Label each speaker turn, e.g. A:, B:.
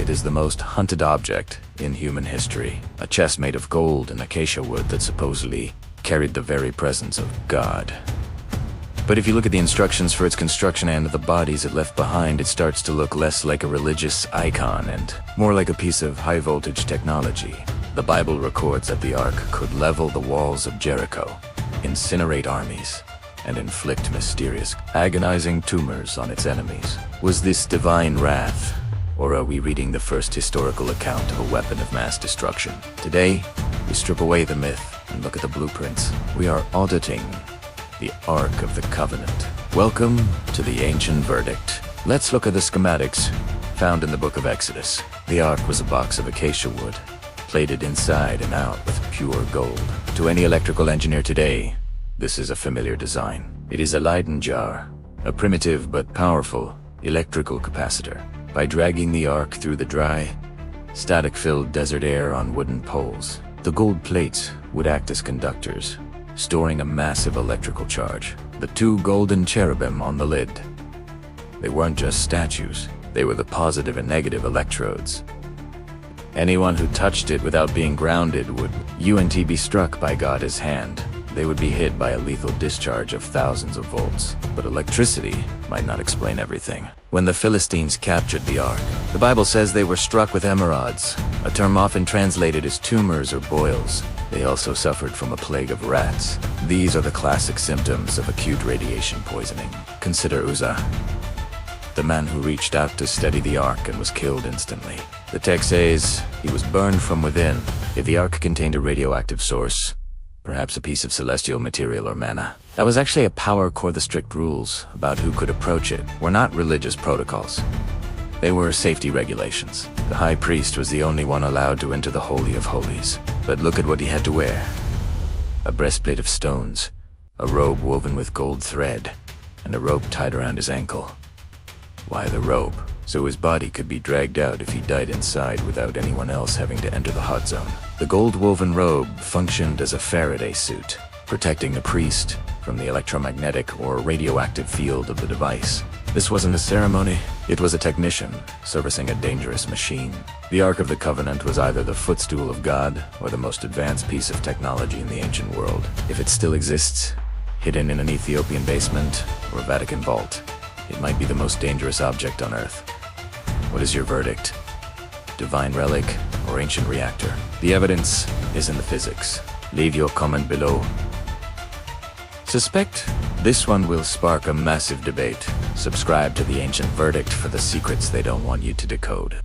A: it is the most hunted object in human history. A chest made of gold and acacia wood that supposedly carried the very presence of God. But if you look at the instructions for its construction and the bodies it left behind, it starts to look less like a religious icon and more like a piece of high-voltage technology. The Bible records that the Ark could level the walls of Jericho, incinerate armies, and inflict mysterious, agonizing tumors on its enemies. Was this divine wrath, or are we reading the first historical account of a weapon of mass destruction? Today, we strip away the myth and look at the blueprints. We are auditing the Ark of the Covenant. Welcome to the ancient verdict. Let's look at the schematics found in the book of Exodus. The Ark was a box of acacia wood, plated inside and out with pure gold. To any electrical engineer today, this is a familiar design. It is a Leyden Jar, a primitive but powerful electrical capacitor. By dragging the Ark through the dry, static-filled desert air on wooden poles, the gold plates would act as conductors, storing a massive electrical charge. The two golden cherubim on the lid, they weren't just statues, they were the positive and negative electrodes. Anyone who touched it without being grounded would be struck by God's hand. They would be hit by a lethal discharge of thousands of volts. But electricity might not explain everything. When the Philistines captured the Ark, the Bible says they were struck with emerods, a term often translated as tumors or boils. They also suffered from a plague of rats. These are the classic symptoms of acute radiation poisoning. Consider Uzzah, the man who reached out to steady the Ark and was killed instantly. The text says he was burned from within. If the Ark contained a radioactive source, perhaps a piece of celestial material or manna, that was actually a power core. The strict rules about who could approach it were not religious protocols. They were safety regulations. The high priest was the only one allowed to enter the Holy of Holies. But look at what he had to wear. A breastplate of stones, a robe woven with gold thread, and a rope tied around his ankle. Why the rope? So his body could be dragged out if he died inside without anyone else having to enter the hot zone. The gold-woven robe functioned as a Faraday suit, protecting the priest from the electromagnetic or radioactive field of the device. This wasn't a ceremony, it was a technician servicing a dangerous machine. The Ark of the Covenant was either the footstool of God or the most advanced piece of technology in the ancient world. If it still exists, hidden in an Ethiopian basement or a Vatican vault, it might be the most dangerous object on Earth. What is your verdict? Divine relic or ancient reactor? The evidence is in the physics. Leave your comment below. Suspect this one will spark a massive debate. Subscribe to the ancient verdict for the secrets they don't want you to decode.